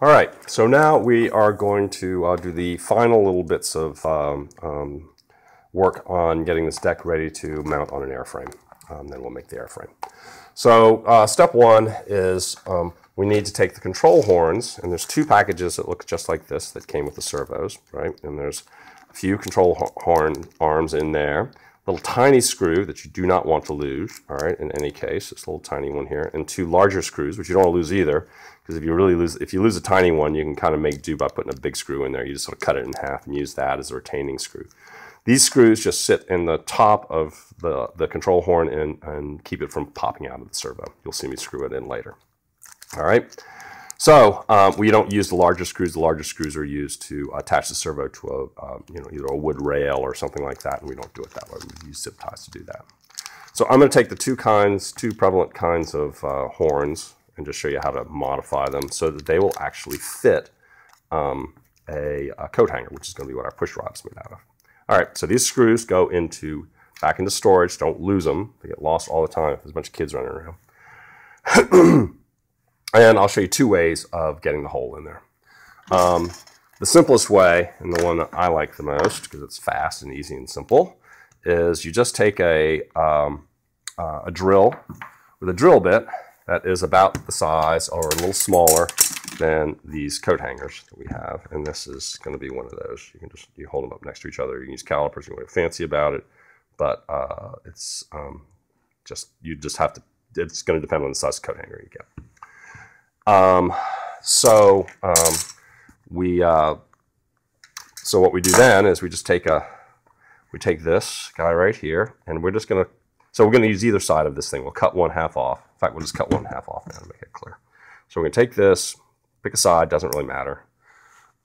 All right, so now we are going to do the final little bits of work on getting this deck ready to mount on an airframe. Then we'll make the airframe. So step one is we need to take the control horns, and there's two packages that look just like this that came with the servos, right? And there's a few control horn arms in there, a little tiny screw that you do not want to lose, all right, in any case, this little tiny one here, and two larger screws, which you don't want to lose either, because if you lose a tiny one, you can kind of make do by putting a big screw in there. You just sort of cut it in half and use that as a retaining screw. These screws just sit in the top of the control horn and keep it from popping out of the servo. You'll see me screw it in later. All right. So we don't use the larger screws. The larger screws are used to attach the servo to either a wood rail or something like that, and we don't do it that way. We use zip ties to do that. So I'm going to take the two prevalent kinds of horns and just show you how to modify them so that they will actually fit a coat hanger, which is going to be what our push rod's made out of. All right, so these screws go back into storage. Don't lose them. They get lost all the time. There's a bunch of kids running around. And I'll show you two ways of getting the hole in there. The simplest way, and the one that I like the most because it's fast and easy and simple, is you just take a drill with a drill bit that is about the size or a little smaller than these coat hangers that we have. And this is going to be one of those. You hold them up next to each other. You can use calipers. You can get fancy about it, but it's going to depend on the size of coat hanger you get. So what we do then is we just take this guy right here, and we're going to use either side of this thing. We'll cut one half off. In fact, we'll just cut one half off now to make it clear. So we're going to take this, pick a side, doesn't really matter.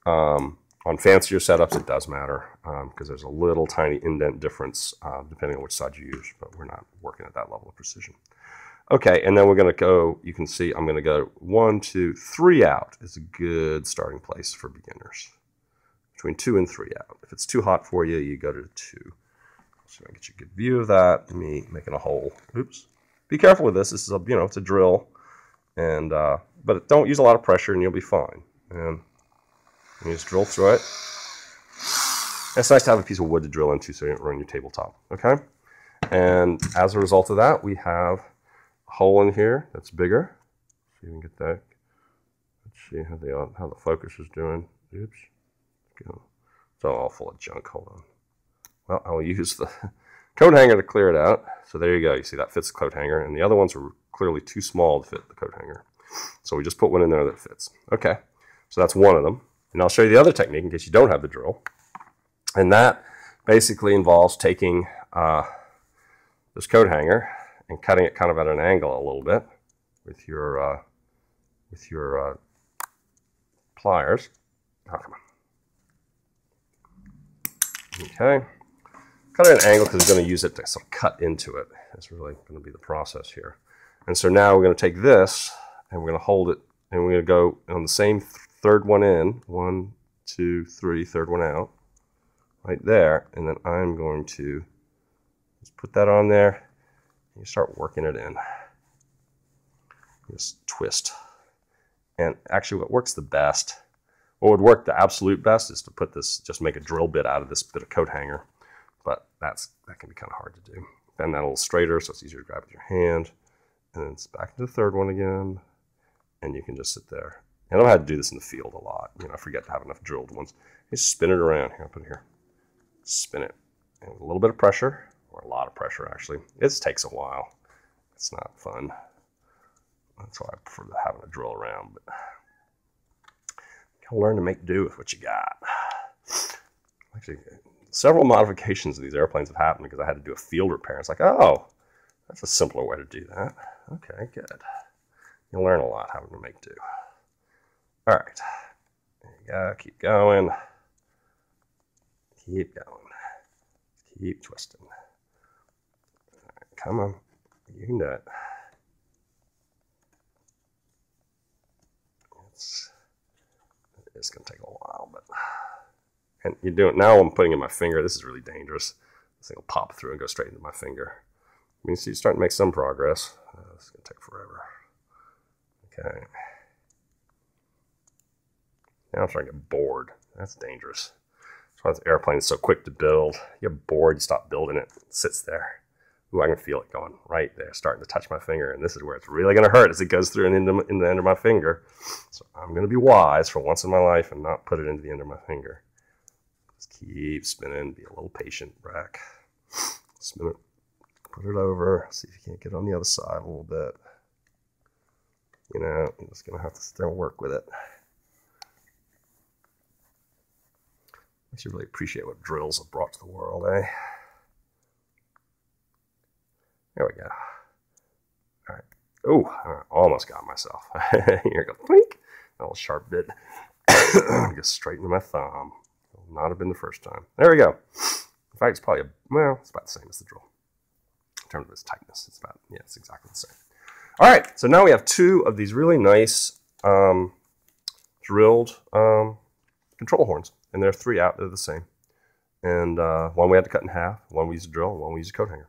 On fancier setups, it does matter because there's a little tiny indent difference depending on which side you use, but we're not working at that level of precision. Okay, and then we're going to go, you can see I'm going to go 1, 2, 3 out is a good starting place for beginners. Between 2 and 3 out. If it's too hot for you, you go to 2. So I get you a good view of that, me making a hole. Oops. Be careful with this. This is it's a drill, and but don't use a lot of pressure and you'll be fine. And you just drill through it. It's nice to have a piece of wood to drill into so you don't ruin your tabletop. Okay? And as a result of that, we have hole in here that's bigger. So you can get that. Let's see how the focus is doing. Oops. It's all full of junk. Hold on. Well, I'll use the coat hanger to clear it out. So there you go. You see that fits the coat hanger, and the other ones are clearly too small to fit the coat hanger. So we just put one in there that fits. Okay. So that's one of them. And I'll show you the other technique in case you don't have the drill. And that basically involves taking this coat hanger and cutting it kind of at an angle a little bit with your pliers. Oh, come on. Okay. Cut it at an angle because we're going to use it to sort of cut into it. That's really going to be the process here. And so now we're going to take this and we're going to hold it, and we're going to go on the same third one in. 1, 2, 3, third one out. Right there. And then I'm going to just put that on there. You start working it in. Just twist. And actually what works the best, what would work the absolute best is to put this, just make a drill bit out of this bit of coat hanger. But that can be kind of hard to do. Bend that a little straighter so it's easier to grab with your hand. And then it's back to the third one again. And you can just sit there. And I've had to do this in the field a lot. I forget to have enough drilled ones. You spin it around. Here, I'll put it here. Spin it. And with a little bit of pressure. Or a lot of pressure, actually. It takes a while. It's not fun. That's why I prefer having a drill around. But you gotta learn to make do with what you got. Actually, several modifications of these airplanes have happened because I had to do a field repair. It's like, oh, that's a simpler way to do that. Okay, good. You'll learn a lot having to make do. All right. There you go. Keep going. Keep going. Keep twisting. Come on, you can do it. It's going to take a while, but and you do it now. I'm putting in my finger. This is really dangerous. This thing will pop through and go straight into my finger. You see, you're starting to make some progress. It's going to take forever. Okay. Now I'm starting to get bored. That's dangerous. That's why this airplane is so quick to build. You get bored, you stop building it. It sits there. Ooh, I can feel it going right there, starting to touch my finger. And this is where it's really going to hurt as it goes through and into the end of my finger. So I'm going to be wise for once in my life and not put it into the end of my finger. Just keep spinning. Be a little patient, Brack. Spin it. Put it over. See if you can't get on the other side a little bit. You know, I'm just going to have to sit there and work with it. Makes you really appreciate what drills have brought to the world, eh? There we go. All right. Oh, I almost got myself. Here we go. Blink. A little sharp bit. Just straight into my thumb. Will not have been the first time. There we go. In fact, it's probably, well, it's about the same as the drill. In terms of its tightness, it's about, yeah, it's exactly the same. All right. So now we have two of these really nice drilled control horns. And there are three out. They're the same. And one we had to cut in half. One we used to drill. And one we used a coat hanger.